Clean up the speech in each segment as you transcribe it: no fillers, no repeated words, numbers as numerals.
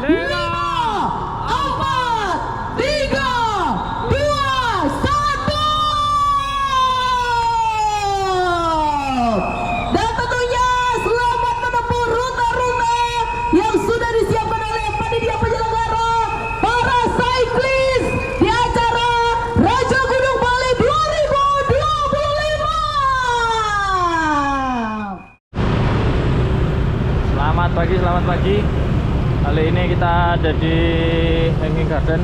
5, 4, 3, 2, 1. Dan tentunya selamat menempuh rute-rute yang sudah disiapkan oleh panitia penyelenggara para cyclist di acara Raja Gunung Bali 2025. Selamat pagi. Kali ini kita ada di Hanging Garden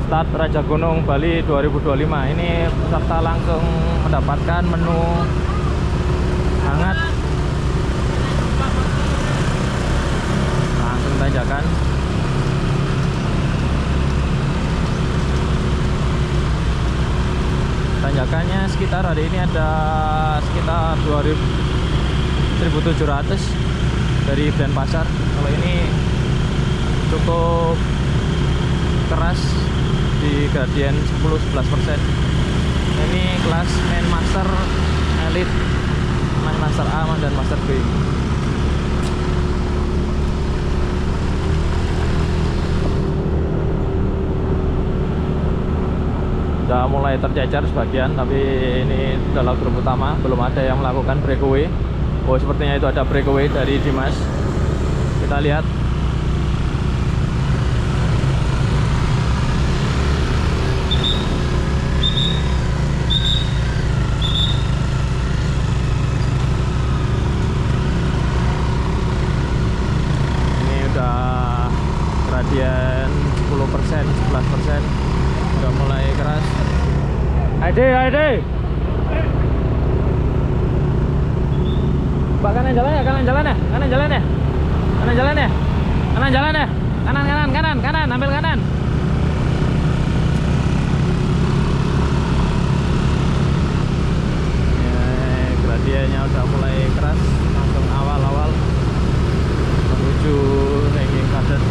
Start Raja Gunung Bali 2025. Ini peserta langsung mendapatkan menu hangat, langsung tanjakan. Tanjakannya sekitar hari ini ada sekitar 1.700 dari Denpasar. Kalau ini cukup keras di gradien 10-11%. Ini kelas main master elite, main master A dan master B. Sudah mulai tercecer sebagian, tapi ini adalah grup utama, belum ada yang melakukan breakaway. Oh, sepertinya itu ada breakaway dari Dimas. Kita lihat. Ini udah gradien 10%, 11%. Udah mulai keras. Aide. Pak, kanan jalan ya. Kanan jalan ya. Kanan, ambil kanan. Gradiennya udah mulai keras, langsung awal-awal menuju Hanging Garden.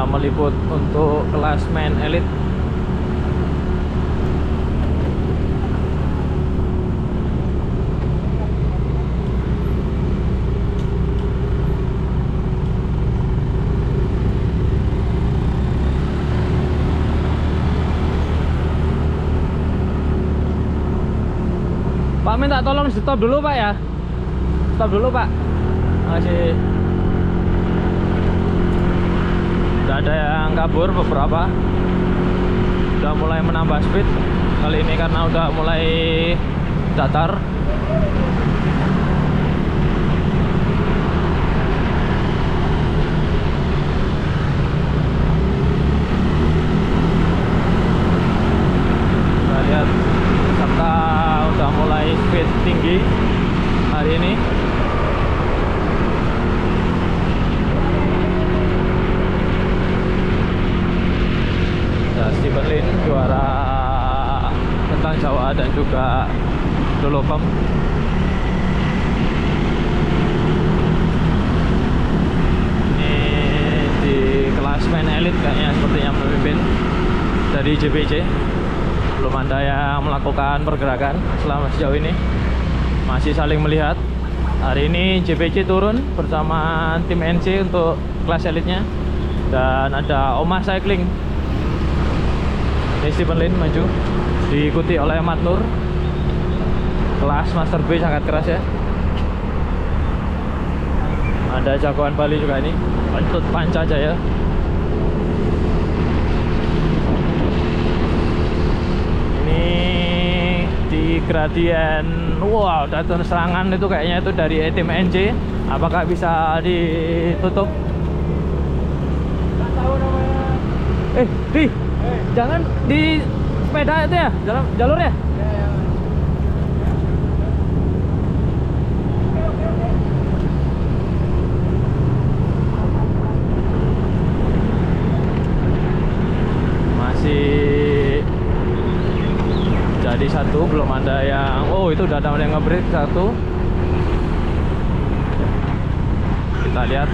Meliput untuk kelas main elite. Pak, minta tolong stop dulu Pak ya. Stop dulu Pak. Makasih. Udah ada yang kabur beberapa, udah mulai menambah speed kali ini karena udah mulai datar. Kita lihat peserta udah mulai speed tinggi hari ini. Stephen Lin juara tentang Jawa dan juga Dolopem. Ini di kelas main elite kayaknya sepertinya memimpin dari JPC. Belum ada yang melakukan pergerakan selama sejauh ini, masih saling melihat. Hari ini JPC turun bersama tim NC untuk kelas elitnya, dan ada Omah Cycling. Ini Stephen Lin maju, diikuti oleh Mat Nur. Kelas Master B sangat keras ya. Ada jagoan Bali juga ini, Pentut Pancajaya. Ini di gradien, wow, udah serangan itu kayaknya itu dari tim NC. Apakah bisa ditutup? Jangan di sepeda itu ya, jalur ya. Masih Jadi satu, belum ada yang, oh itu udah ada yang ngebreak satu. Kita lihat.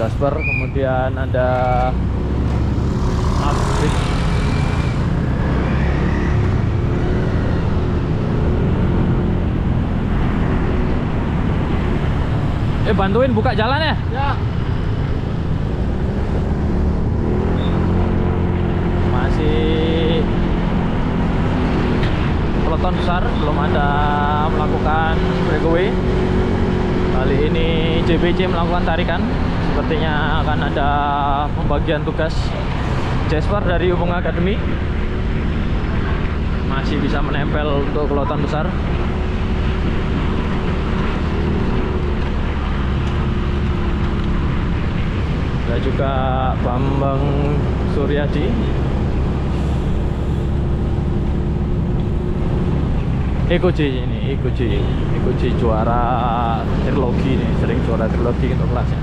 Jasper, kemudian ada upgrade. Bantuin buka jalan ya? Ya. Masih peloton besar, belum ada melakukan breakaway. Kali ini JBC melakukan tarikan. Sepertinya akan ada pembagian tugas. Jasper dari Ubung Academy masih bisa menempel untuk peloton besar. Ada juga Bambang Suryadi. Ikuji ini, ikuji juara trilogi nih, sering juara trilogi untuk kelasnya.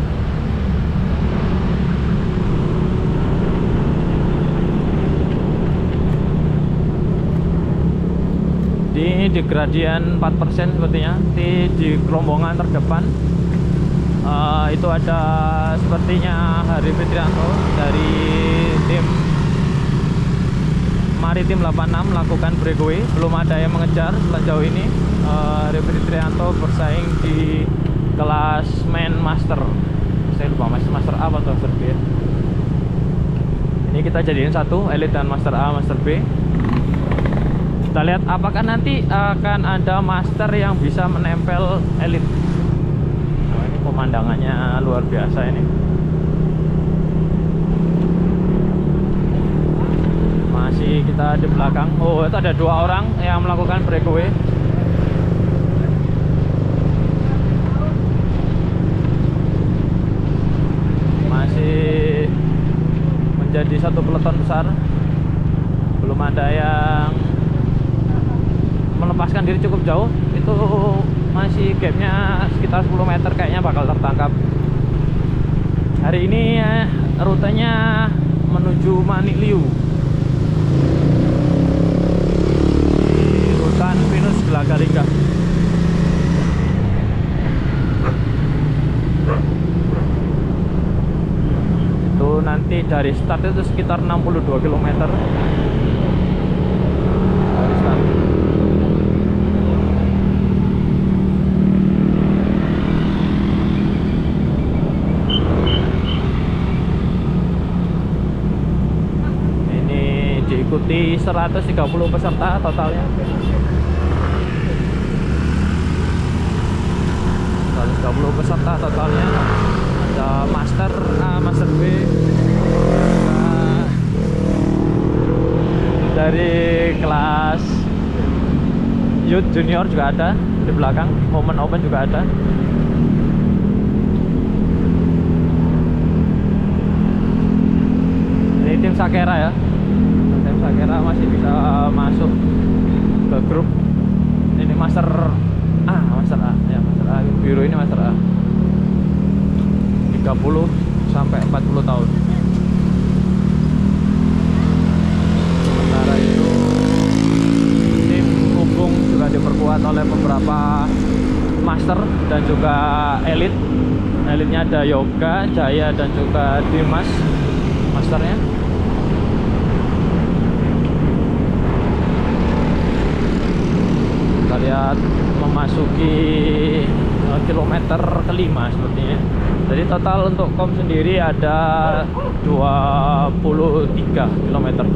Di gradian 4% sepertinya di kerombongan terdepan. Itu ada sepertinya Hari Fitrianto dari tim Maritim 86 melakukan breakaway. Belum ada yang mengejar sejauh ini. Hari Fitrianto bersaing di kelas main master. Saya lupa master A atau master B. Ini kita jadiin satu, elite dan master A, master B. Kita lihat apakah nanti akan ada master yang bisa menempel elite. Pemandangannya luar biasa ini. Masih kita di belakang. Oh, itu ada dua orang yang melakukan breakaway. Masih menjadi satu peloton besar. Belum ada yang melepaskan diri cukup jauh. Itu masih gapnya sekitar 10 meter, kayaknya bakal tertangkap. Hari ini rutenya menuju Maniliu di hutan pinus Gelagariga. Itu nanti dari start itu sekitar 62 km dari start. Diikuti 130 peserta totalnya. 130 peserta totalnya. Ada master A, master B. Dari kelas youth junior juga ada di belakang. Momen open juga ada. Ini tim Sakera ya. Sakera masih bisa masuk ke grup. Ini master A, ya master A. Biru ini master A. 30 sampai 40 tahun. Sementara itu tim Ubung juga diperkuat oleh beberapa master dan juga elit. Elitnya ada Yoga, Jaya dan juga Dimas masternya. Lihat memasuki kilometer kelima sepertinya. Jadi total untuk kom sendiri ada 23 km.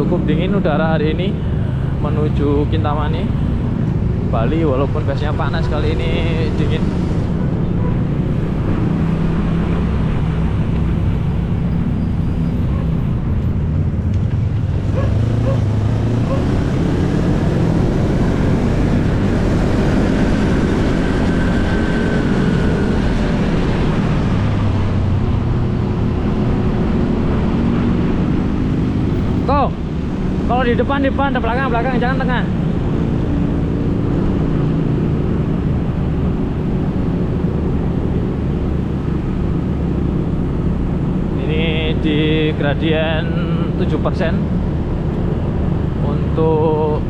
Cukup dingin udara hari ini menuju Kintamani, Bali, walaupun biasanya panas, kali ini dingin. Kalau di depan, belakang, jangan tengah. Ini di gradien 7%. Untuk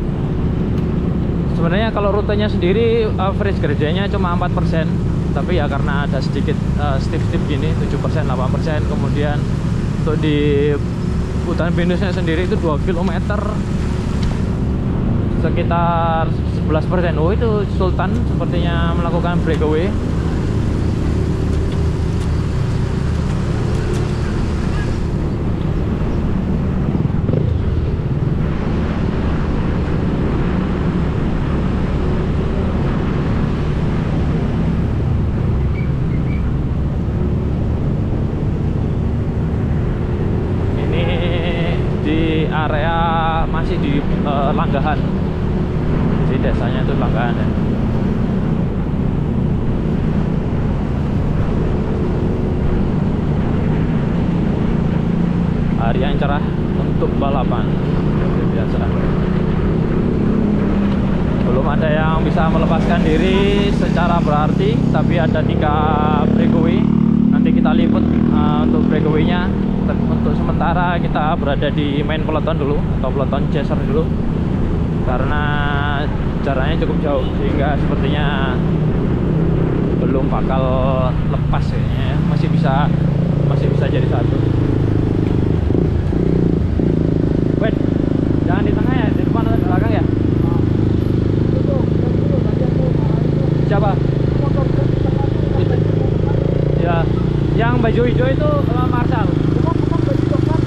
sebenarnya kalau rutenya sendiri average gradiennya cuma 4%, tapi ya karena ada sedikit steep gini 7%, 8%. Kemudian untuk di hutan pinusnya sendiri itu 2 km sekitar 11%. Oh, itu Sultan sepertinya melakukan breakaway. Area masih di Langgahan, di desanya itu Langgahan ya. Hari yang cerah untuk balapan seperti biasa. Belum ada yang bisa melepaskan diri secara berarti, tapi ada 3 breakaway. Nanti kita liput untuk breakaway-nya. Untuk sementara kita berada di main peloton dulu, atau peloton chaser dulu, karena jaraknya cukup jauh sehingga sepertinya belum bakal lepas kayaknya. Masih bisa jadi satu. Wait, jangan di tengah ya, di depan atau di belakang ya? Siapa? Ya, yang baju hijau itu Marshall.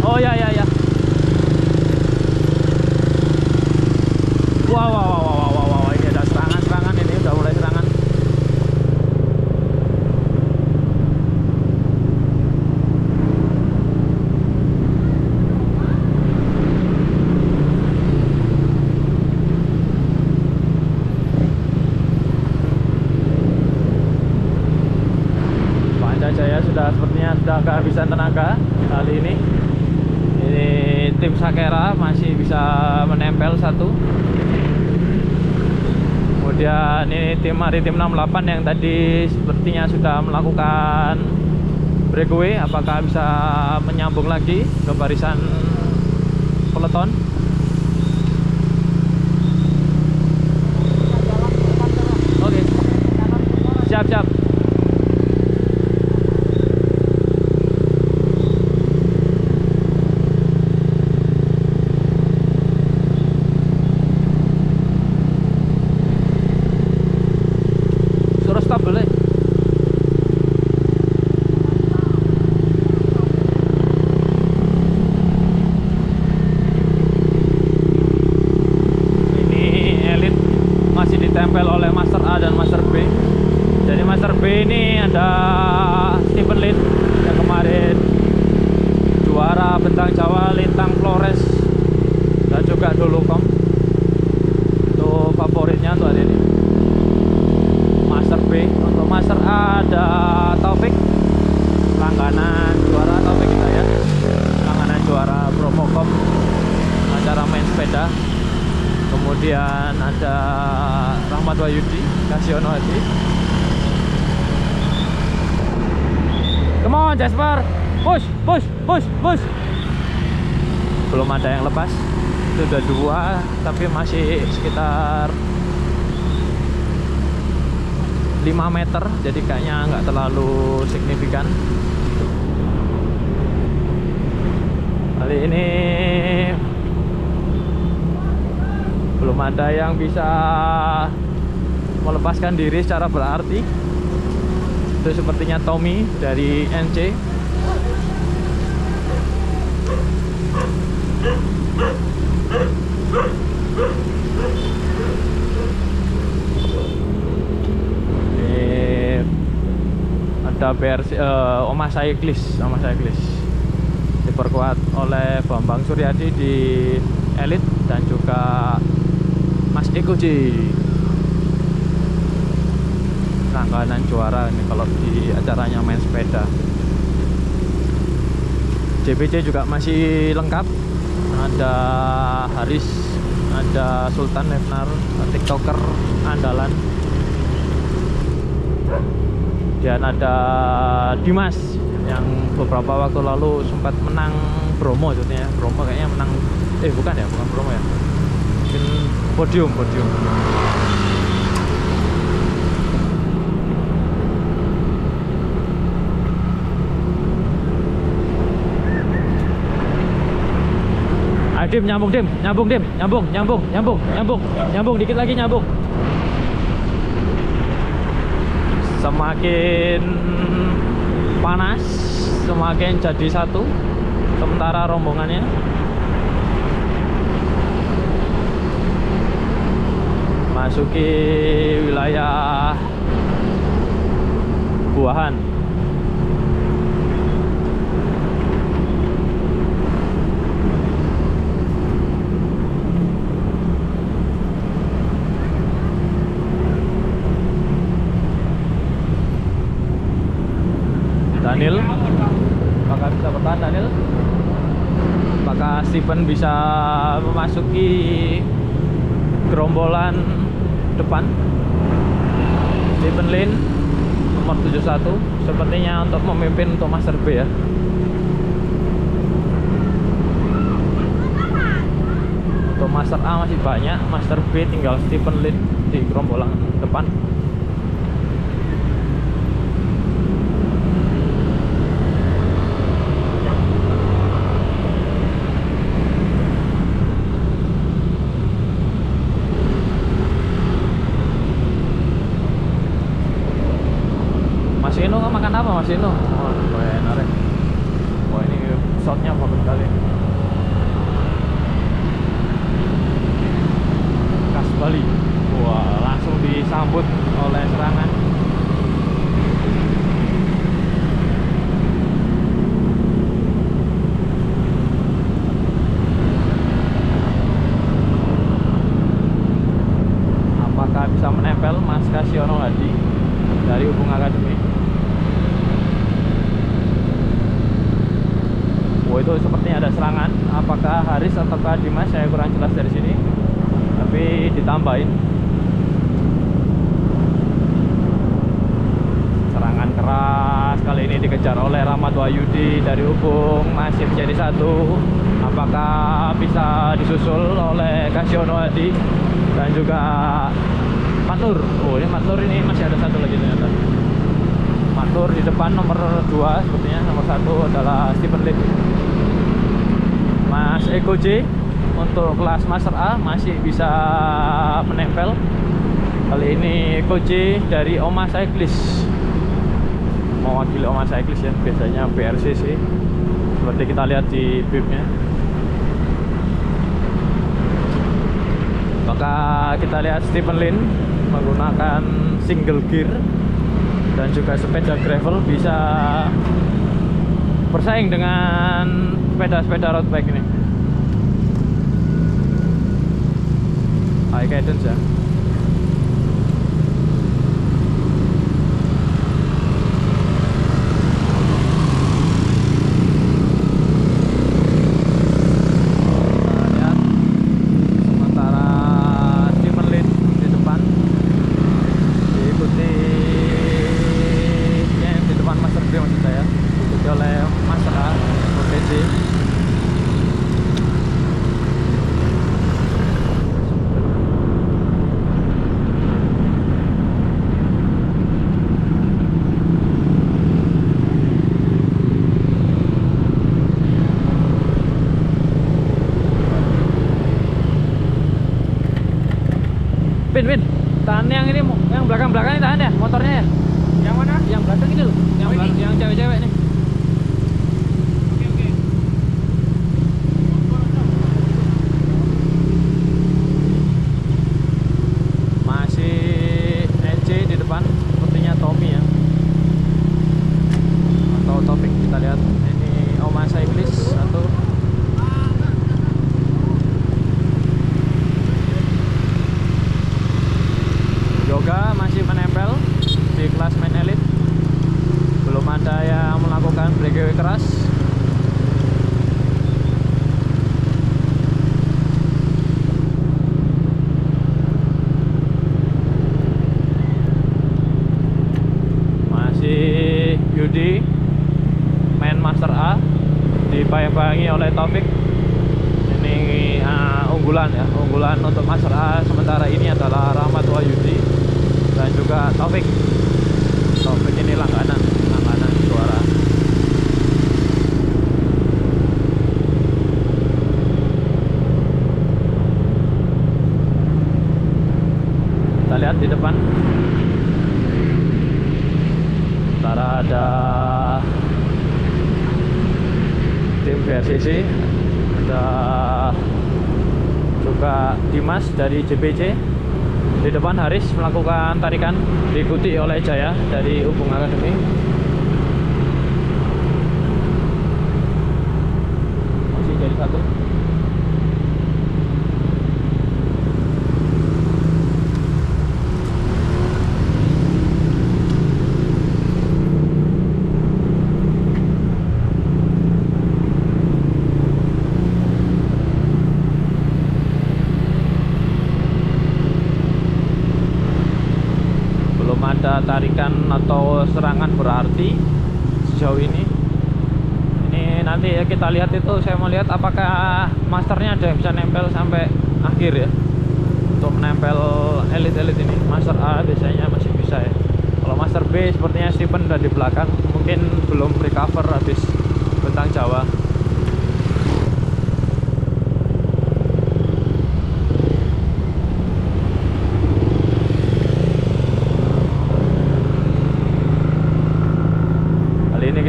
Oh ya. Wow, ini ada serangan ini, udah mulai serangan. Pancajaya sepertinya sudah kehabisan tenaga kali ini. Ini tim Sakera masih bisa menempel satu. Kemudian ini tim Maritim 68 yang tadi sepertinya sudah melakukan breakaway. Apakah bisa menyambung lagi ke barisan peloton? Oke. Siap. Ditempel oleh Master A dan Master B. Jadi Master B ini ada Stephen Lin yang kemarin juara Bentang Jawa Lintang Flores dan juga Dulukom. Itu favoritnya untuk hari ini Master B. Untuk Master A ada Taufik, langganan juara Taufik kita ya, langganan juara Promocom acara main sepeda. Kemudian ada Rahmat Wahyudi, Kasiono Hadi. Come on Jasper, push. Belum ada yang lepas. Itu udah 2, tapi masih sekitar 5 meter, jadi kayaknya nggak terlalu signifikan. Kali ini belum ada yang bisa melepaskan diri secara berarti. Itu sepertinya Tommy dari NC. Ini ada BRC Omah Cyclist diperkuat oleh Bambang Suryadi di Elite dan juga Mas Eko J, langganan juara ini kalau di acaranya main sepeda. JPC juga masih lengkap, ada Haris, ada Sultan Lefnar, TikToker andalan, dan ada Dimas yang beberapa waktu lalu sempat menang Bromo, sebetulnya Bromo kayaknya menang, bukan ya, bukan Bromo ya, mungkin podium. Dim, nyambung Dim, nyambung dikit lagi, nyambung. Semakin panas, semakin jadi satu sementara rombongannya. Masuki wilayah Buahan. Daniel, apakah bisa bertahan Daniel? Apakah Steven bisa memasuki gerombolan depan? Steven Lin nomor 71 sepertinya untuk memimpin untuk Master B ya. Untuk Master A masih banyak, Master B tinggal Steven Lin di gerombolan depan. Mas Ino makan apa Mas Ino? Oh, enak ya. Wah, ini shotnya bagus sekali. Khas Bali. Wah, langsung disambut oleh serangan. Apakah bisa menempel Mas Kasiono Hadi dari Hubung Akademi? Oh, itu sepertinya ada serangan. Apakah Haris ataukah Dimas? Saya kurang jelas dari sini. Tapi ditambahin. Serangan keras kali ini dikejar oleh Rahmat Wahyudi dari Hubung, masih menjadi satu. Apakah bisa disusul oleh Kasiono Hadi dan juga Matnur? Oh, ini Matnur, ini masih ada satu lagi ternyata. Matnur di depan nomor 2 sepertinya. Nomor 1 adalah Steven Lin. Mas Eko J untuk kelas Master A masih bisa menempel. Kali ini Eko J dari Oma Cyclist, mewakili Oma Cyclist ya, biasanya BRCC seperti kita lihat di bibnya. Maka kita lihat Steven Lin menggunakan single gear dan juga sepeda gravel bisa bersaing dengan sepeda-sepeda road bike ini. High cadence ya. Win, tahan yang ini, yang belakang-belakang ini tahan ya, motornya ya. Yang mana? Yang belakang ini loh, yang cewek-cewek nih. Oke. Masih NC di depan, sepertinya Tommy ya, atau Topik. Kita lihat ini Oma Cyclist satu. Yoga masih menempel di kelas main elite. Belum ada yang melakukan breakaway keras. dibayang-bayangi oleh Taufik. Ini unggulan ya, unggulan untuk Master A sementara ini adalah Rahmat Wahyudi dan juga Taufik. Taufik ini langganan juara. Kita lihat di depan. Antara ada tim BRCC, ada juga Dimas dari JPC. Di depan Haris melakukan tarikan, diikuti oleh Jaya dari Ubung Academy. Masih jadi satu. Ada tarikan atau serangan berarti sejauh ini. Ini nanti ya kita lihat, itu saya mau lihat apakah masternya ada yang bisa nempel sampai akhir ya, untuk menempel elit-elit ini. Master A biasanya masih bisa ya. Kalau Master B sepertinya Stephen udah di belakang, mungkin belum recover habis bentang Jawa.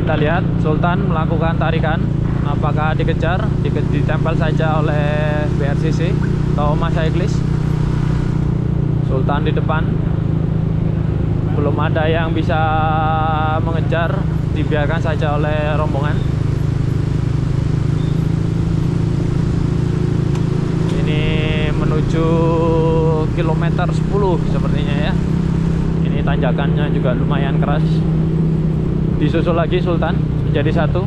Kita lihat Sultan melakukan tarikan, apakah dikejar, ditempel saja oleh BRCC atau Mas Cyclist. Sultan di depan, belum ada yang bisa mengejar, dibiarkan saja oleh rombongan. Ini menuju kilometer 10 sepertinya ya. Ini tanjakannya juga lumayan keras. Disusul lagi Sultan menjadi satu.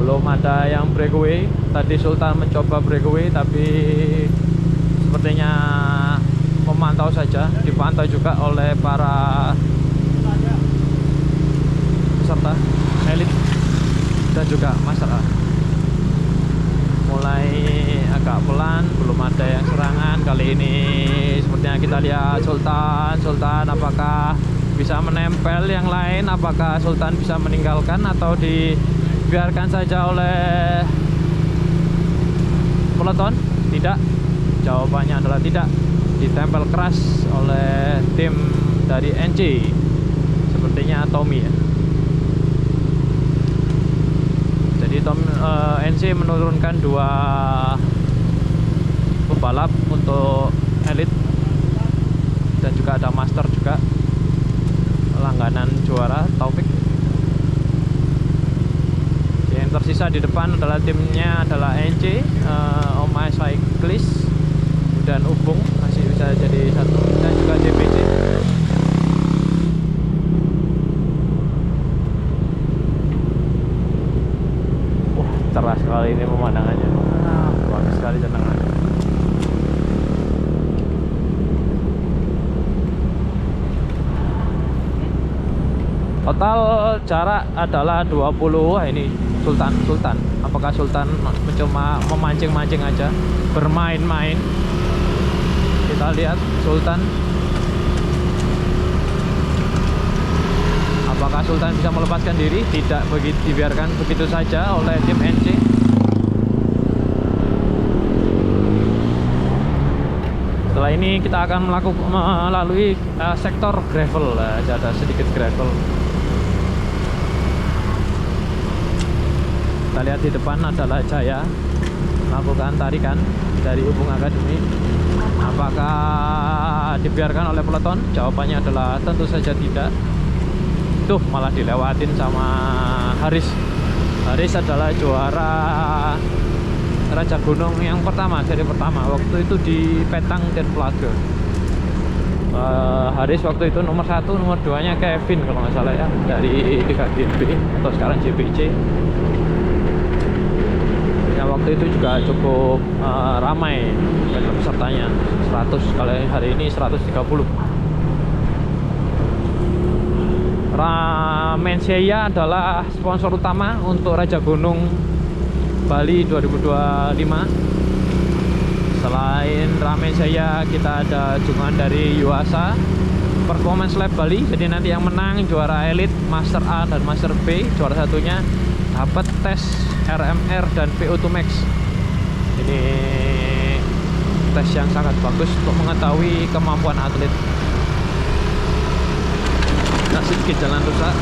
Belum ada yang breakaway. Tadi Sultan mencoba breakaway tapi sepertinya memantau saja, dipantau juga oleh para peserta elit dan juga Master A. Mulai agak pelan, belum ada yang serangan. Kali ini sepertinya kita lihat Sultan apakah bisa menempel yang lain, apakah Sultan bisa meninggalkan atau dibiarkan saja oleh peloton. Tidak, jawabannya adalah tidak, ditempel keras oleh tim dari NC, sepertinya Tommy ya. NC menurunkan 2 pembalap untuk elit dan juga ada Master juga, langganan juara Taufik. Yang tersisa di depan adalah timnya adalah NC, Omai Cyclist dan Ubung masih bisa jadi satu, dan juga JPC. Cerah sekali ini pemandangannya, bagus sekali tenangannya. Total jarak adalah 20. Wah, ini Sultan. Apakah Sultan mencoba memancing-mancing aja, bermain-main? Kita lihat Sultan. Apakah Sultan bisa melepaskan diri? Tidak, dibiarkan begitu saja oleh tim NC. Setelah ini kita akan melalui sektor gravel, ada sedikit gravel. Kita lihat di depan adalah Jaya melakukan tarikan dari Ubung Academy. Apakah dibiarkan oleh peloton? Jawabannya adalah tentu saja tidak. Tuh, malah dilewatin sama Haris. Haris adalah juara Raja Gunung yang pertama, seri pertama. Waktu itu di Petang dan Plaga. Haris waktu itu nomor 1, nomor 2-nya Kevin kalau nggak salah ya, dari 3GP atau sekarang JPC. Ya, waktu itu juga cukup ramai pesertanya, 100, kalau hari ini 130. Ramen Seia adalah sponsor utama untuk Raja Gunung Bali 2025. Selain Ramen Seia, kita ada dukungan dari Yuasa Performance Lab Bali. Jadi nanti yang menang juara Elite, Master A dan Master B, juara satunya dapat tes RMR dan VO2 Max. Ini tes yang sangat bagus untuk mengetahui kemampuan atlet. Nah, sedikit jalan rusak.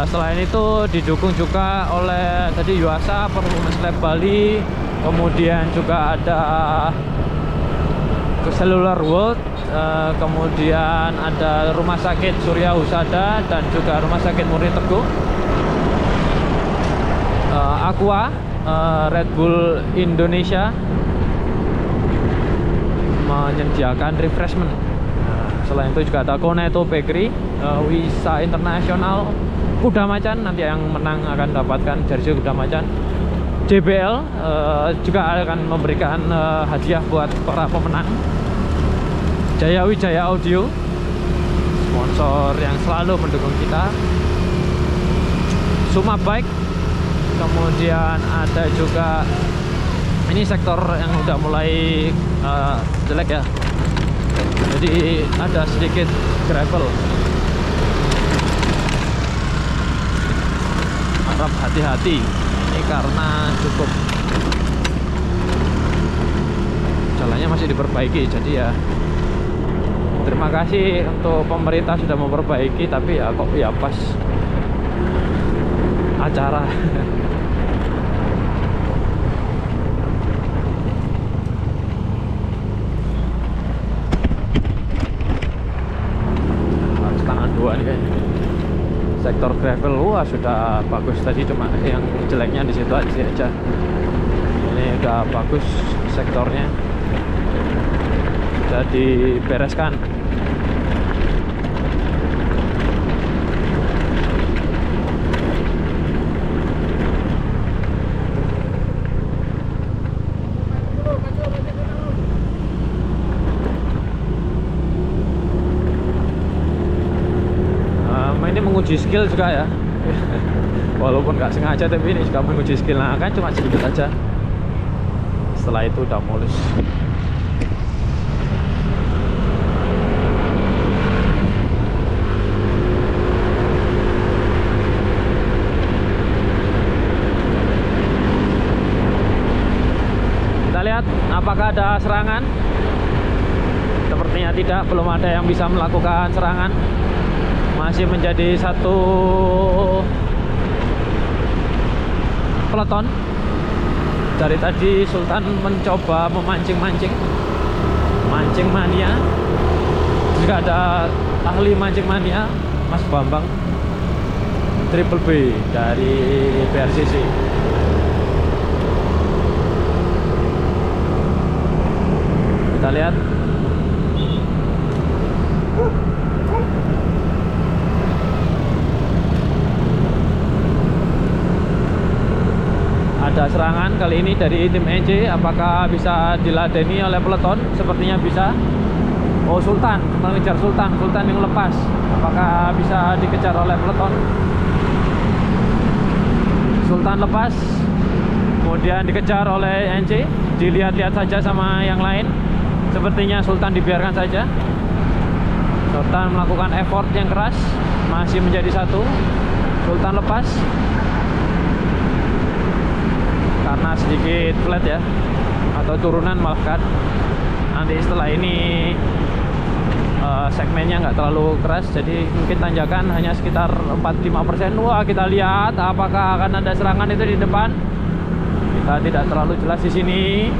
Selain itu didukung juga oleh tadi Yuasa Performance Lab Bali, kemudian juga ada Cellular World, kemudian ada Rumah Sakit Surya Husada dan juga Rumah Sakit Murni Teguh, Aqua, Red Bull Indonesia menyediakan refreshment. Selain itu juga ada Koneto Bakery, Wisa Internasional, Kuda Macan, nanti yang menang akan dapatkan jersey Kuda Macan. JBL juga akan memberikan hadiah buat para pemenang. Jaya Wijaya Audio, sponsor yang selalu mendukung kita. Suma Bike, kemudian ada juga ini sektor yang udah mulai jelek ya, jadi ada sedikit gravel. Harap hati-hati ini karena cukup jalannya masih diperbaiki, jadi ya terima kasih untuk pemerintah sudah memperbaiki, tapi ya kok ya pas acara. Harus tangan dua nih kayaknya. Sektor gravel wah sudah bagus, tadi cuma yang jeleknya di situ aja. Ini udah bagus sektornya, sudah dibereskan. Ini menguji skill juga ya. Walaupun nggak sengaja, tapi ini juga menguji skill. Nah kan cuma sedikit aja, setelah itu udah mulus. Kita lihat apakah ada serangan. Sepertinya tidak, belum ada yang bisa melakukan serangan. Masih menjadi satu peloton. Dari tadi Sultan mencoba memancing mania. Juga ada ahli mancing mania, Mas Bambang Triple B dari BRCC. Kita lihat. Ada serangan kali ini dari tim NC, apakah bisa diladeni oleh peloton? Sepertinya bisa. Oh, Sultan mengejar Sultan yang lepas, apakah bisa dikejar oleh peloton? Sultan lepas, kemudian dikejar oleh NC. Dilihat-lihat saja sama yang lain, sepertinya Sultan dibiarkan saja. Sultan melakukan effort yang keras, masih menjadi satu. Sultan lepas karena sedikit flat ya, atau turunan malah kan. Nanti setelah ini segmennya nggak terlalu keras, jadi mungkin tanjakan hanya sekitar 45%. Wah, kita lihat apakah akan ada serangan itu di depan. Kita tidak terlalu jelas di sini.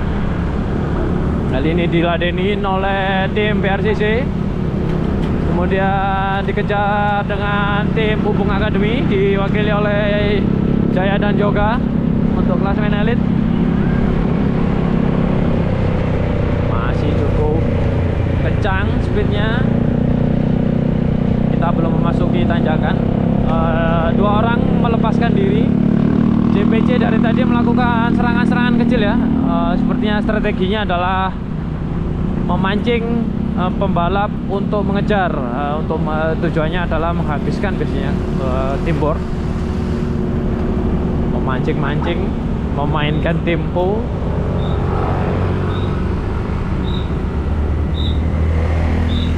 Kali ini diladenin oleh tim BRCC, kemudian dikejar dengan tim Pupung Academy diwakili oleh Jaya dan Joga untuk klasemen elit. Masih cukup kencang speednya. Kita belum memasuki tanjakan. Dua orang melepaskan diri. JPC dari tadi melakukan serangan-serangan kecil ya. Sepertinya strateginya adalah memancing pembalap untuk mengejar, tujuannya adalah menghabiskan biasanya timbor, memancing-mancing, memainkan tempo.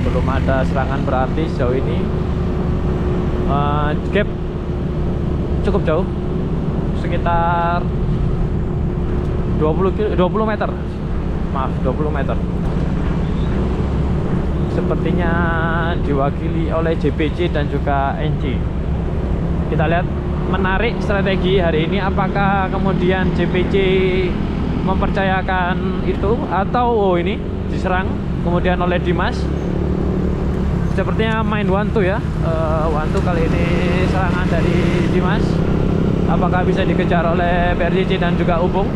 Belum ada serangan berarti sejauh ini. Gap cukup jauh, sekitar 20 meter, maaf 20 meter. Sepertinya diwakili oleh JPC dan juga NC. Kita lihat, menarik strategi hari ini. Apakah kemudian JPC mempercayakan itu, atau ini diserang kemudian oleh Dimas? Sepertinya main one-two ya. One-two kali ini, serangan dari Dimas. Apakah bisa dikejar oleh PRJC dan juga Ubung?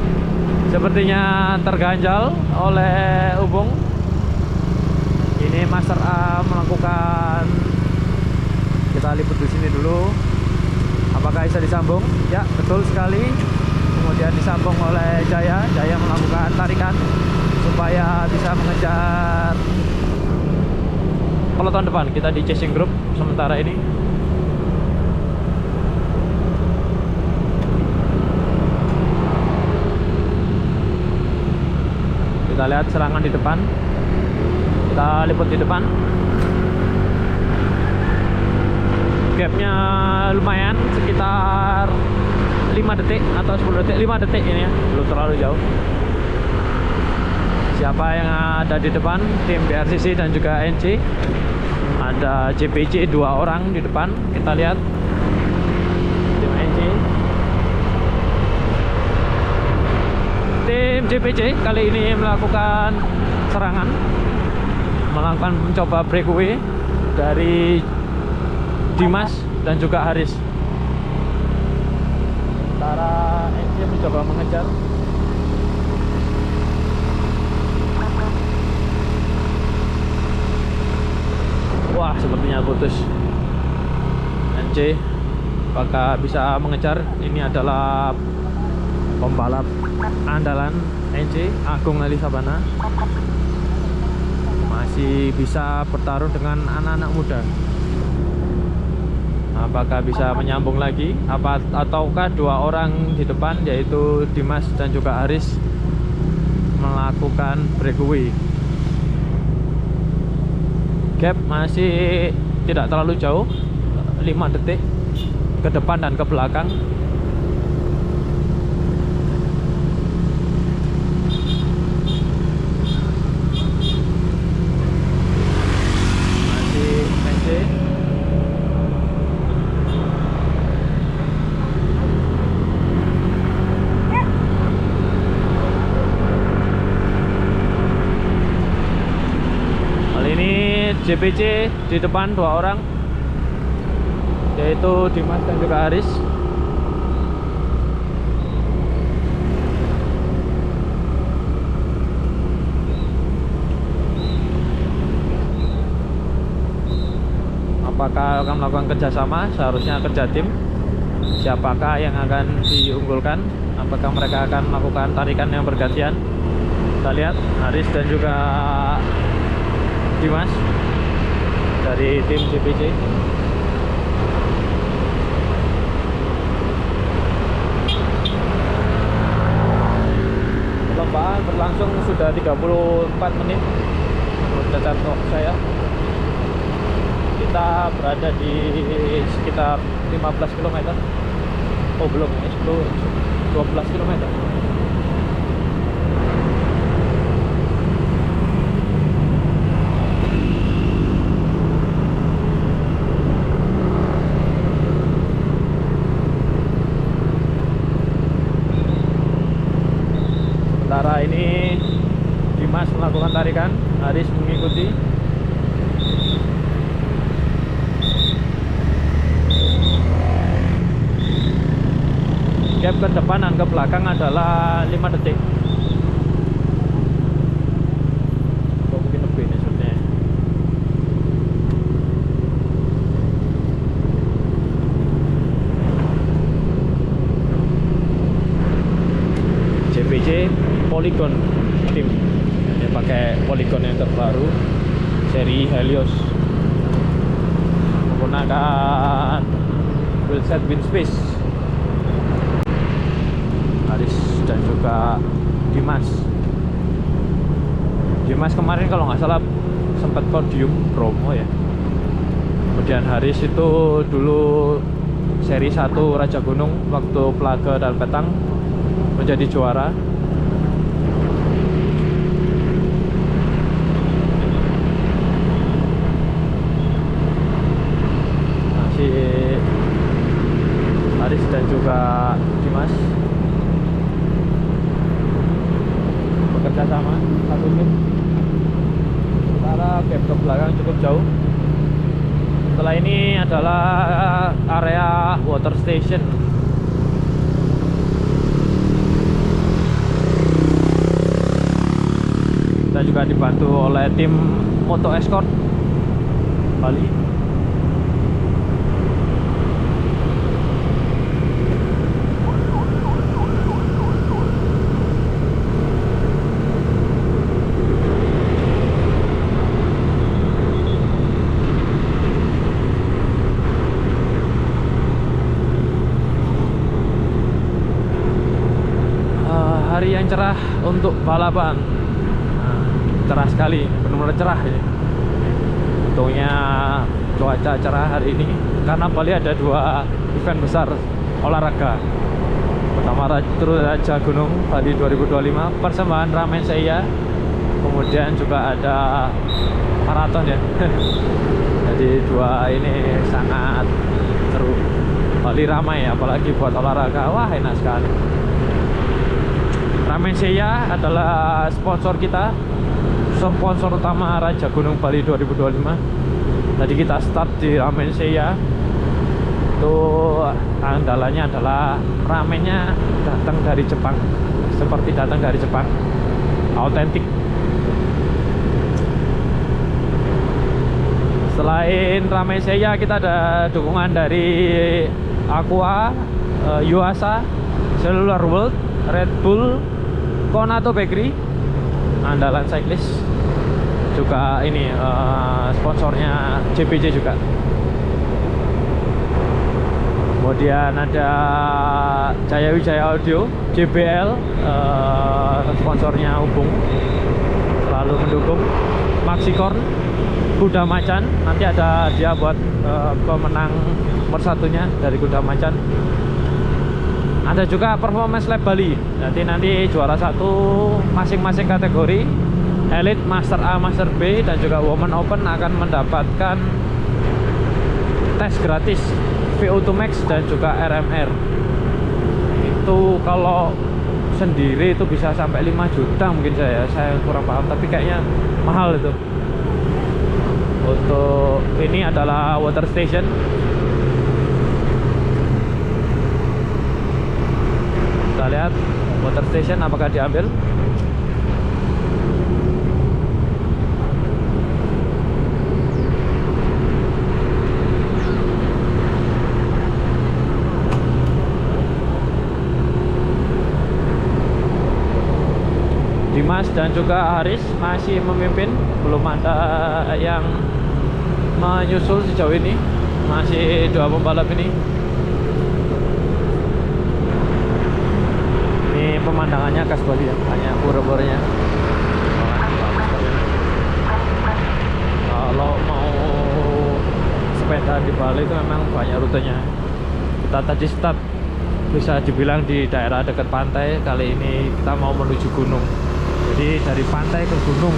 Sepertinya terganjal oleh Ubung. Ini Master A melakukan, kita liput di sini dulu. Apakah bisa disambung? Ya, betul sekali. Kemudian disambung oleh Jaya. Jaya melakukan tarikan supaya bisa mengejar peloton depan. Kita di chasing group sementara ini. Kita lihat serangan di depan. Kita liput di depan. Gapnya lumayan, sekitar 5 detik atau 10 detik. 5 detik ini ya, belum terlalu jauh. Siapa yang ada di depan? Tim BRCC dan juga NC. Ada JPC 2 orang di depan. Kita lihat tim NC. Tim JPC kali ini melakukan serangan, melakukan mencoba breakaway dari Dimas dan juga Haris. Sementara NC mencoba mengejar. Wah, sepertinya putus. NC apakah bisa mengejar? Ini adalah pembalap andalan NC, Agung Ali Sabana. Masih bisa bertarung dengan anak-anak muda. Apakah bisa menyambung lagi? Ataukah 2 orang di depan, yaitu Dimas dan juga Haris, melakukan breakaway? Gap masih tidak terlalu jauh, 5 detik ke depan dan ke belakang. Masih NC. JPC di depan 2 orang, yaitu Dimas dan juga Haris. Apakah akan melakukan kerjasama? Seharusnya kerja tim. Siapakah yang akan diunggulkan? Apakah mereka akan melakukan tarikan yang bergantian? Kita lihat Haris dan juga Dimas dari tim JPC. Perlombaan berlangsung sudah 34 menit menurut catatan saya. Kita berada di sekitar 15 km. Oh belum, 12 km. Sementara ini Dimas melakukan tarikan, Haris mengikuti. Gap ke depan dan ke belakang adalah 5 detik. Oh, mungkin lebih ini sebenarnya. JPC Polygon tim, ini pakai Polygon yang terbaru. seri Helios menggunakan wheelset Winspace. Haris dan juga Dimas kemarin kalau nggak salah sempat podium promo ya. Kemudian Haris itu dulu seri 1 Raja Gunung waktu Plaga dan Petang menjadi juara. Masih Haris dan juga Dimas bekerja sama satu tim. Sementara gap ke belakang cukup jauh. Setelah ini adalah area water station. Kita juga dibantu oleh tim Moto Escort Bali. Hari yang cerah untuk balapan. Nah, cerah sekali, benar-benar cerah ya. Untungnya cuaca cerah hari ini karena Bali ada 2 event besar olahraga. Pertama Raja Gunung Bali 2025 persembahan Ramen Seiya, kemudian juga ada maraton ya. Jadi 2 ini sangat seru. Bali ramai apalagi buat olahraga. Wah, enak sekali. Ramen Seiya adalah sponsor kita, sponsor utama Raja Gunung Bali 2025. Tadi kita start di Ramen Seiya. Itu andalannya adalah ramennya datang dari Jepang, seperti datang dari Jepang, autentik. Selain Ramen Seiya, kita ada dukungan dari Aqua, Yuasa, Cellular World, Red Bull, Konato Bakery, andalan cyclist. Juga ini sponsornya JPJ juga. Kemudian ada Jaya Wijaya Audio, JBL, sponsornya Ubung, selalu mendukung. Maxicorn, Kuda Macan, nanti ada dia buat pemenang nomor 1-nya dari Kuda Macan. Ada juga Performance Lab Bali. Nanti juara 1 masing-masing kategori, Elite, Master A, Master B, dan juga Women Open akan mendapatkan tes gratis VO2 Max dan juga RMR. Itu kalau sendiri itu bisa sampai 5 juta mungkin, saya kurang paham, tapi kayaknya mahal itu. Untuk ini adalah water station. Kita lihat water station apakah diambil. Dimas dan juga Haris masih memimpin, belum ada yang menyusul sejauh ini, masih 2 pembalap ini. Ini pemandangannya khas Bali ya, banyak pura-puranya. Kalau mau sepeda di Bali itu memang banyak rutenya. Kita tadi start bisa dibilang di daerah dekat pantai, kali ini kita mau menuju gunung. Jadi dari pantai ke gunung.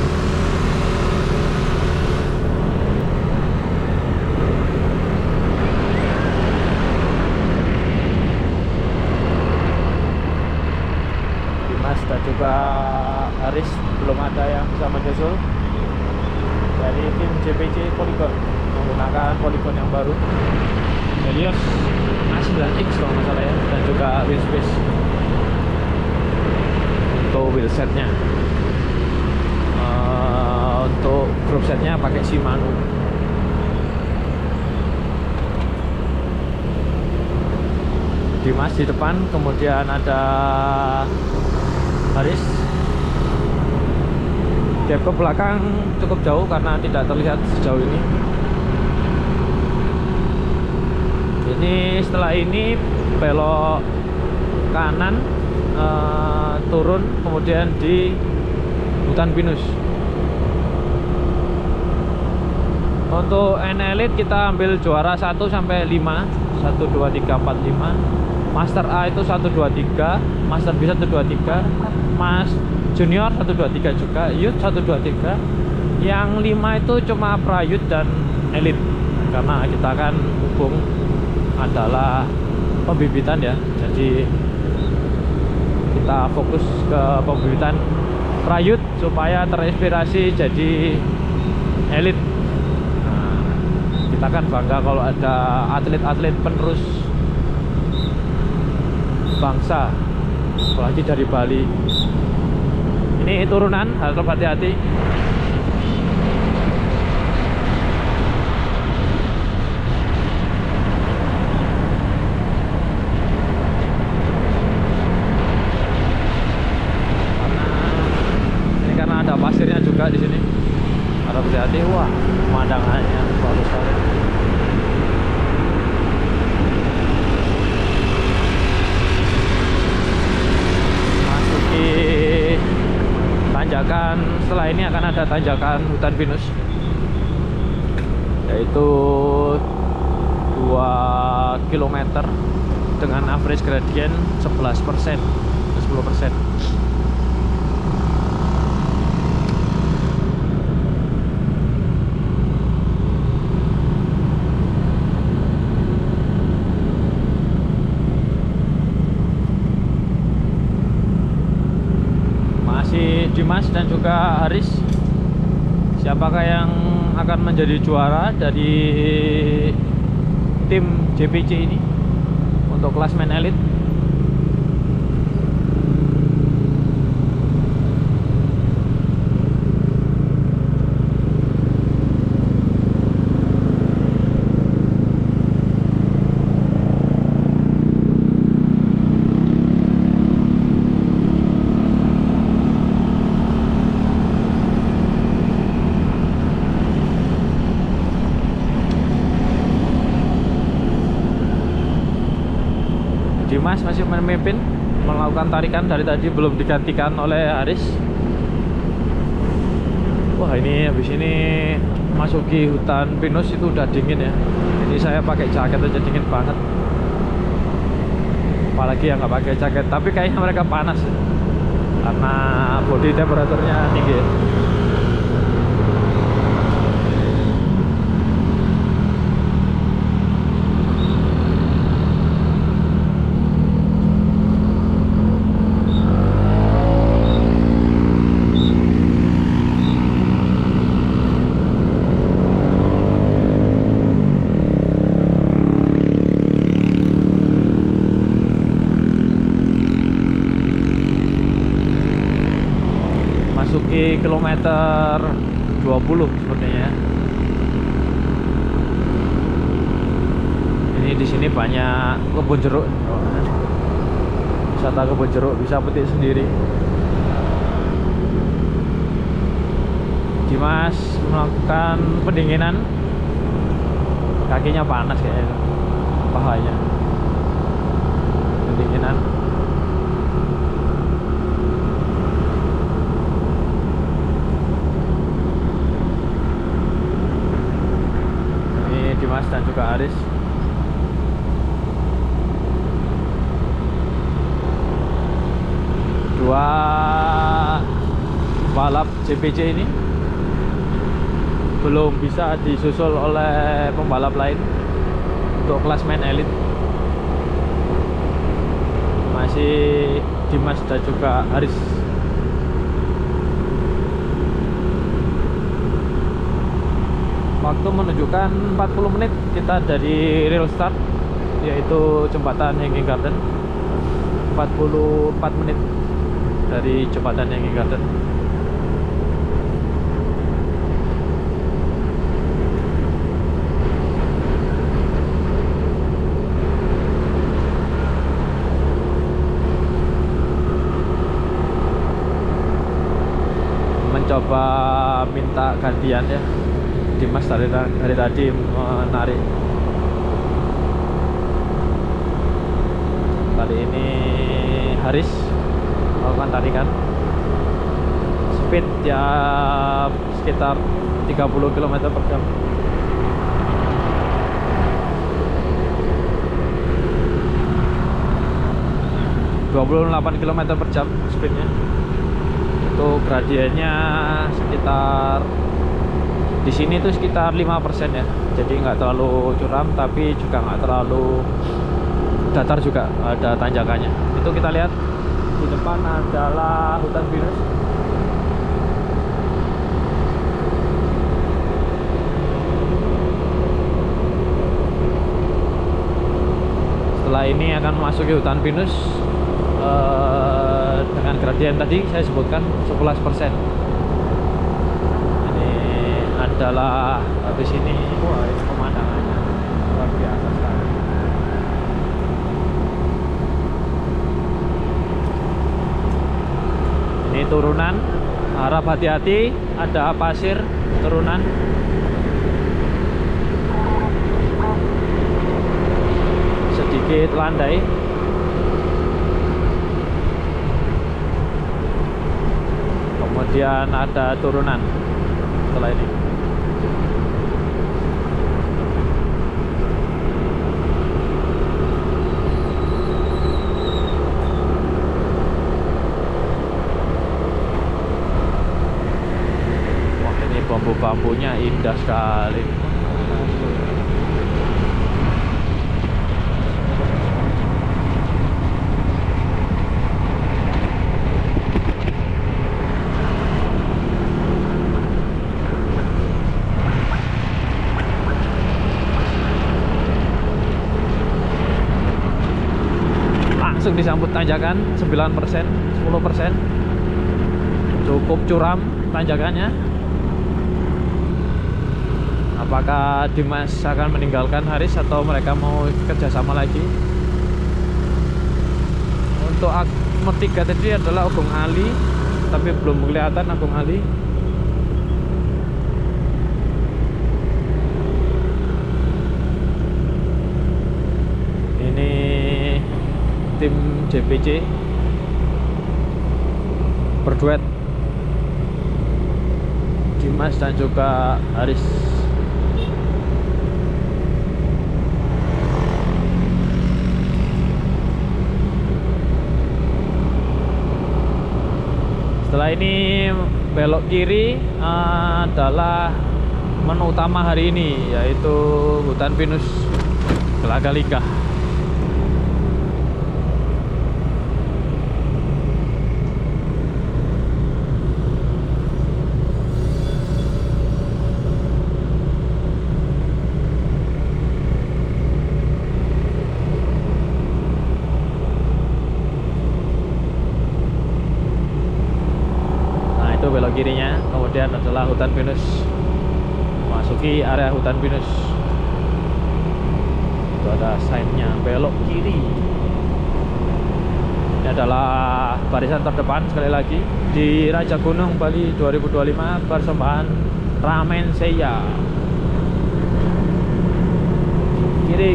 Dimas dan juga Haris belum ada yang bisa menyusul. Dari tim JPC Polygon menggunakan Polygon yang baru, Helios A9X kalau nggak salah ya, dan juga Winspace untuk wheelsetnya. Untuk group setnya pakai Shimano. Dimas di depan, kemudian ada Haris, Gap ke belakang cukup jauh karena tidak terlihat sejauh ini. Ini setelah ini belok kanan, turun, kemudian di hutan pinus. Untuk N-Elite kita ambil juara 1 sampai 5, 1 2 3 4 5. Master A itu 1 2 3, Master B 1 2 3, Mas Junior 1 2 3 juga, Youth 1 2 3. Yang 5 itu cuma Prayut dan Elite. Karena kita kan hubung adalah pembibitan ya. Jadi kita fokus ke pembibitan Prayut supaya terinspirasi jadi Elite. Nah, kita kan bangga kalau ada atlet-atlet penerus bangsa, apalagi dari Bali. Ini turunan, harus hati-hati. Karena ada pasirnya juga di sini. Harus hati-hati. Wah, pemandangannya bagus sekali. Tanjakan setelah ini akan ada tanjakan hutan pinus, yaitu 2 km dengan average gradient 11%, 10%. Dimas dan juga Haris, siapakah yang akan menjadi juara dari tim JPC ini untuk klasmen elit? Dimas masih memimpin, melakukan tarikan dari tadi belum digantikan oleh Haris. Wah, ini habis ini masuki hutan pinus itu udah dingin ya. Ini saya pakai jaket aja dingin banget. Apalagi yang nggak pakai jaket, tapi kayaknya mereka panas ya, karena body temperaturnya tinggi ya. Masuki kilometer 20 sepertinya. Ini di sini banyak kebun jeruk. Wisata kebun jeruk, bisa petik sendiri. Dimas melakukan pendinginan. Kakinya panas kayaknya, pahanya. Pendinginan. Dimas dan juga Aris. Dua balap JPC ini belum bisa disusul oleh pembalap lain untuk klasmen elit. Masih Dimas dan juga Aris. Waktu menunjukkan 40 menit kita dari real start, yaitu jembatan Hanging Garden. 44 menit dari jembatan Hanging Garden. coba minta gantian ya. Dimas dari tadi menarik. Kali ini Haris melakukan tarikan. Speed ya sekitar 30 km per jam. ...28 km per jam speednya. Itu gradiennya sekitar di sini tuh sekitar 5% ya. Jadi nggak terlalu curam tapi juga nggak terlalu datar, juga ada tanjakannya. Itu kita lihat di depan adalah hutan pinus. Setelah ini akan memasuki hutan pinus dengan gradien tadi saya sebutkan 11%. Ini adalah habis ini, wah ini pemandangannya luar biasa sekali. Ini turunan, harap hati-hati, ada pasir turunan. Sedikit landai. Kemudian ada turunan setelah ini. Wah, ini bambu-bambunya indah sekali. Langsung disambut tanjakan 9%, 10%. Cukup curam tanjakannya. Apakah Dimas akan meninggalkan Haris atau mereka mau kerjasama lagi? Untuk nomor 3 tadi adalah Agung Ali, tapi belum kelihatan Agung Ali. Ini tim JPC berduet Dimas dan juga Haris. Setelah ini belok kiri adalah menu utama hari ini, yaitu hutan pinus Gelagah-Lingkah. Belok kirinya, kemudian adalah hutan pinus. Masuki area hutan pinus. Itu ada sign-nya belok kiri. Ini adalah barisan terdepan sekali lagi di Raja Gunung Bali 2025, persembahan Ramen Seya. Kiri.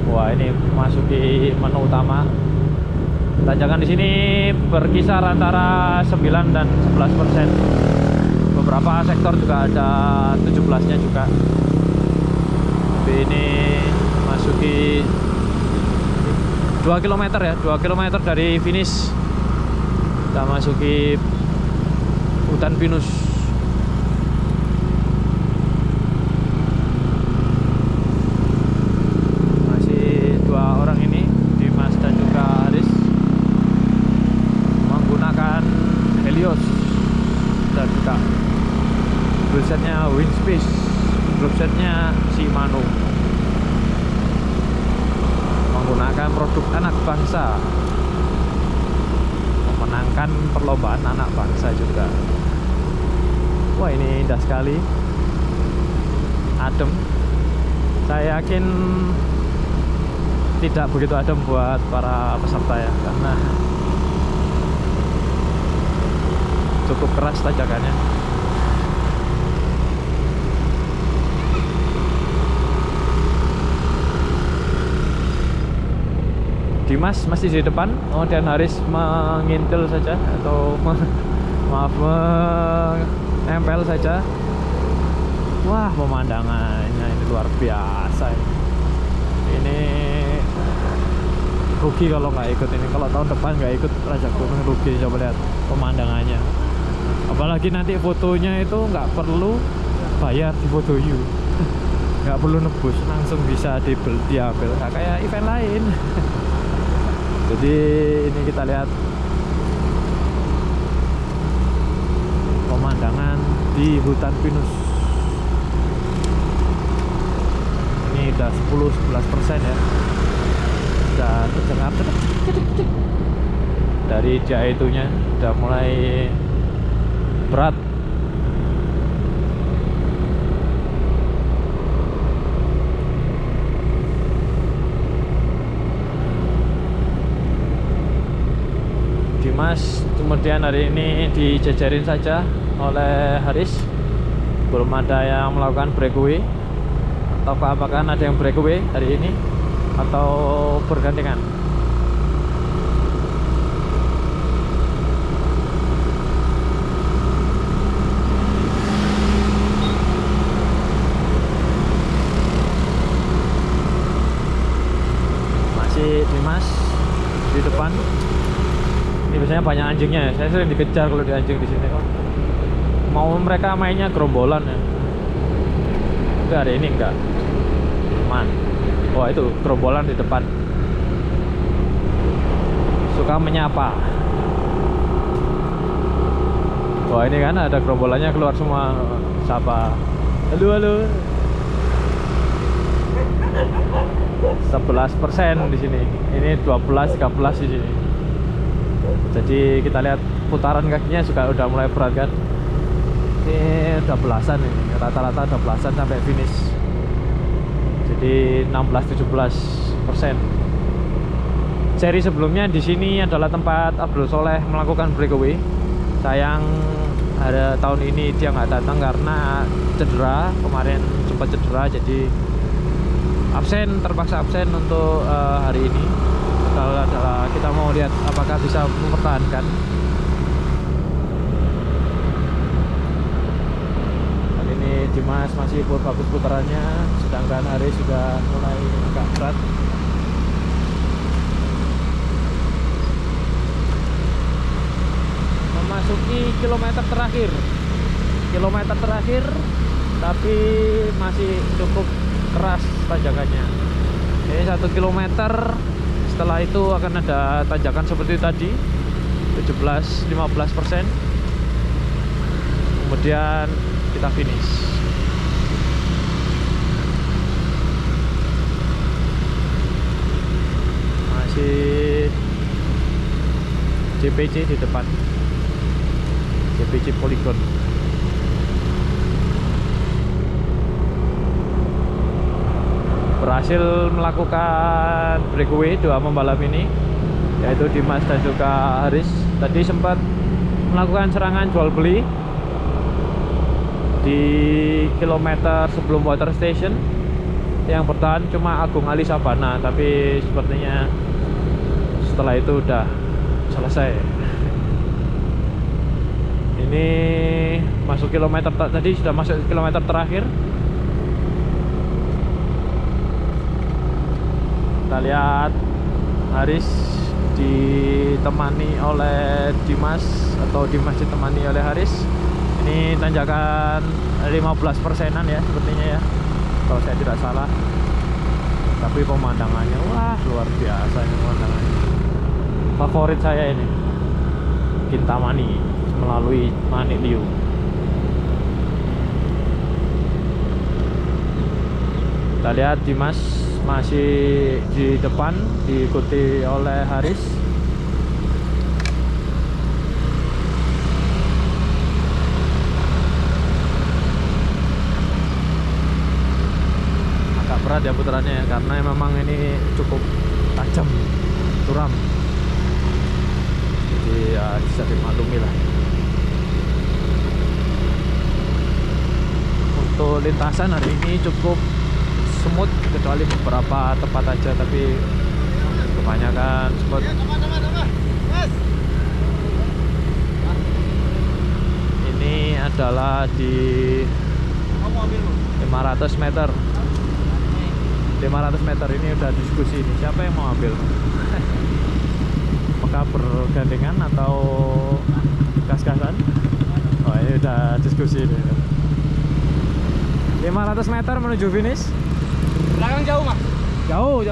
Wah, ini masuki menu utama. Tanjakan di sini berkisar antara 9 dan 11%. Beberapa sektor juga ada 17-nya juga. Tapi ini masuki 2 km ya, 2 km dari finish. Kita masuki hutan pinus. Dan juga setnya Winspace, setnya Shimano, menggunakan produk anak bangsa, memenangkan perlombaan anak bangsa juga. Wah, ini indah sekali, adem. saya yakin tidak begitu adem buat para peserta ya, karena cukup keras tanjakannya. Dimas masih di depan, kemudian Haris mengintil saja atau maaf menempel saja. Wah, pemandangannya ini luar biasa. Ini rugi kalau nggak ikut ini. Kalau tahun depan nggak ikut Raja Gunung rugi. Coba lihat pemandangannya. Apalagi nanti fotonya itu nggak perlu bayar di Foto You. Nggak perlu nebus, langsung bisa diambil. Nggak kayak event lain. Jadi ini kita lihat pemandangan di hutan pinus. Ini udah 10-11% ya, udah terdengar dari dia itunya udah mulai berat. Dimas kemudian hari ini dijajarin saja oleh Haris, belum ada yang melakukan breakaway. Atau apakah ada yang breakaway hari ini atau bergandengan? Masih Dimas di depan. Ini biasanya banyak anjingnya ya. Saya sering dikejar kalau di anjing di sini. Mau mereka mainnya gerombolan ya. Tapi hari ini enggak. Wah, itu gerombolan di depan, suka menyapa. Wah, ini kan ada gerombolannya keluar semua, sapa, halo halo. 11% di sini, ini 12-13 di sini. Jadi kita lihat putaran kakinya juga udah mulai berat kan. Ini udah belasan ini, rata-rata udah belasan sampai finish. Jadi 16-17%. Seri sebelumnya di sini adalah tempat Abdul Soleh melakukan breakaway. Sayang ada tahun ini dia nggak datang karena cedera, kemarin sempat cedera, jadi absen, terpaksa absen untuk hari ini. Adalah kita mau lihat apakah bisa mempertahankan. Dimas masih bagus putarannya, sedangkan Haris sudah mulai agak berat. Memasuki kilometer terakhir, tapi masih cukup keras tanjakannya. Ini 1 kilometer, setelah itu akan ada tanjakan seperti tadi, 17-15%. Kemudian kita finish. JPC di depan, JPC Polygon. Berhasil melakukan breakaway 2 pembalap ini, yaitu Dimas dan juga Haris. Tadi sempat melakukan serangan jual beli di kilometer sebelum water station. Yang bertahan cuma Agung Ali Sabana, tapi sepertinya setelah itu udah selesai. Ini masuk kilometer tadi, sudah masuk kilometer terakhir. Kita lihat Haris ditemani oleh Dimas, atau Dimas ditemani oleh Haris. Ini tanjakan 15%-an ya sepertinya ya, kalau saya tidak salah. Tapi pemandangannya wah luar biasa ini pemandangannya. Favorit saya ini Kintamani melalui Manik Liu. Kita lihat Dimas masih di depan, diikuti oleh Haris. berat ya putarannya ya, karena memang ini cukup tajam, curam. Jadi ya bisa dimaklumi lah. Untuk lintasan hari ini cukup smooth kecuali beberapa tempat aja, tapi kebanyakan smooth. Ini adalah di 500 meter. 500 meter ini udah diskusi ini. Siapa yang mau ambil? Apakah bergandengan atau gas-gasan? Oh, ini udah diskusi ini. 500 meter menuju finish. Belakang jauh mas? Jauh.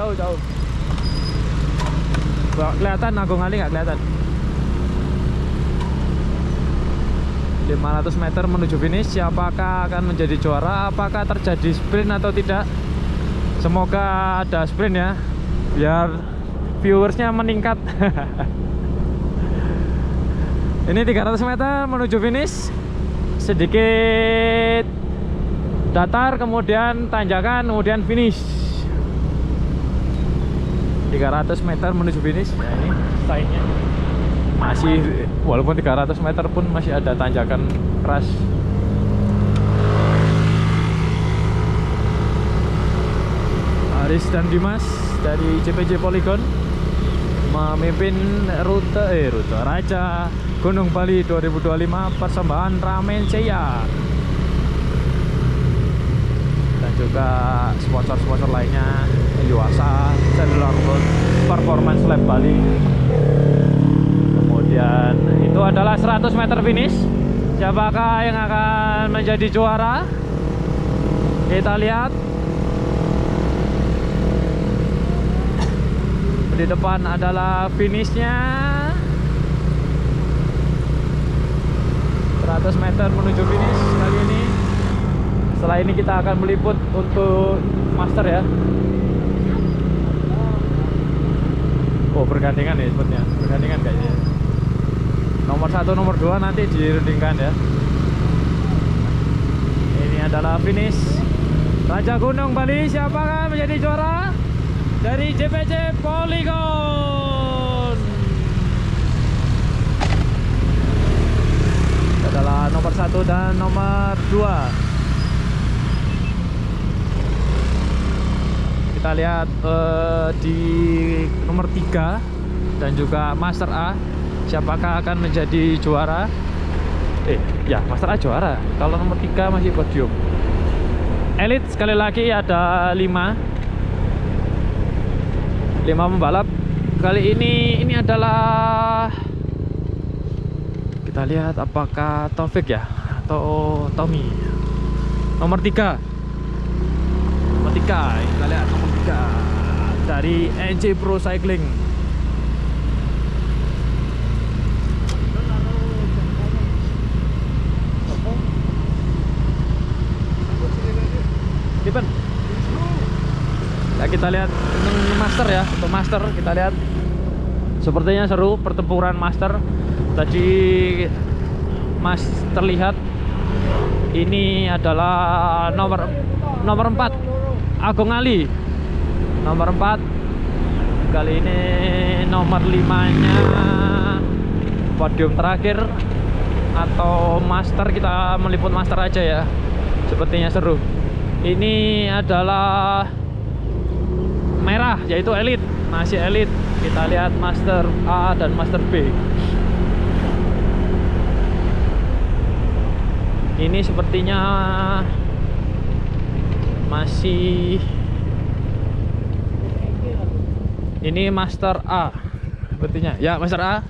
Kelihatan Agung Ali nggak kelihatan? 500 meter menuju finish. Siapakah akan menjadi juara? Apakah terjadi sprint atau tidak? Semoga ada sprint ya, biar viewersnya meningkat. Ini 300 meter menuju finish. Sedikit datar, kemudian tanjakan, kemudian finish. 300 meter menuju finish. Ya, ini stylenya masih, walaupun 300 meter pun masih ada tanjakan keras. Aris dan Dimas dari CPJ Polygon memimpin rute Raja Gunung Bali 2025 persembahan Ramen Ceya, dan juga sponsor-sponsor lainnya, Yuasa, Cellular Road, Performance Lab Bali. Kemudian itu adalah 100 meter finish. Siapakah yang akan menjadi juara? Kita lihat. Di depan adalah finishnya. 100 meter menuju finish kali ini. Setelah ini kita akan meliput untuk master ya. Oh, bergandengan ya sebetulnya. Bergandengan kayaknya. Nomor 1, nomor 2 nanti dirundingkan ya. Ini adalah finish Raja Gunung Bali. Siapakah menjadi juara dari JPJ Polygon? Adalah nomor 1 dan nomor 2. Kita lihat di nomor 3 dan juga Master A, siapakah akan menjadi juara? Ya, Master A juara. Kalau nomor 3 masih podium. Elite sekali lagi ada 5 pembalap. Kali ini adalah, kita lihat apakah Taufik ya atau Tommy. Nomor 3. Nomor 3, kita lihat nomor 3 dari NC Pro Cycling. Tipen. Ya, kita lihat master ya. Untuk master kita lihat sepertinya seru pertempuran master. Tadi Mas terlihat ini adalah nomor 4 Agung Ali. Nomor 4. Kali ini nomor 5-nya podium terakhir atau master. Kita meliput master aja ya. Sepertinya seru. Ini adalah merah, yaitu elite, masih elite. Kita lihat master A dan master B. Ini sepertinya masih, ini master A sepertinya ya. Master A,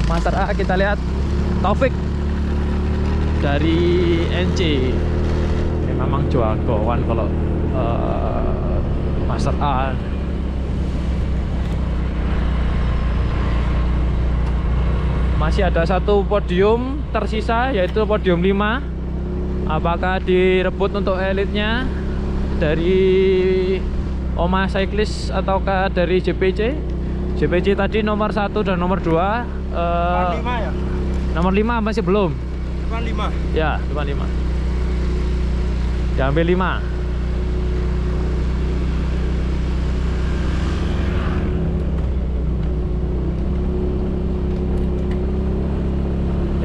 master A. Kita lihat Taufik dari NC. Ini memang jagoan kalau master A. Masih ada satu podium tersisa, yaitu podium 5. Apakah direbut untuk elitnya dari Oma Cyclist ataukah dari JPC? JPC tadi nomor 1 dan nomor 2. Depan 5 ya? Nomor 5 masih belum. Depan 5. Ya, depan 5. Diambil 5.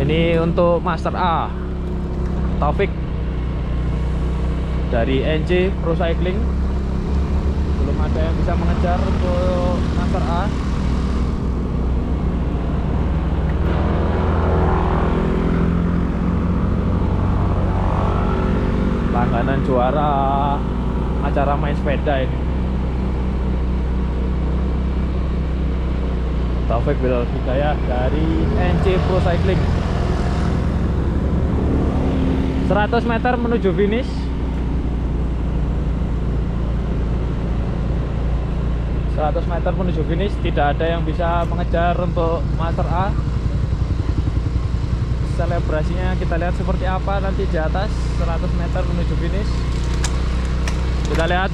Ini untuk Master A Taufik dari NC Pro Cycling. Belum ada yang bisa mengejar untuk Master A. Langganan juara acara main sepeda ini. Taufik Bilal Hidayah dari NC Pro Cycling. 100 meter menuju finish. 100 meter menuju finish, tidak ada yang bisa mengejar untuk Master A. Selebrasinya kita lihat seperti apa nanti di atas 100 meter menuju finish. Kita lihat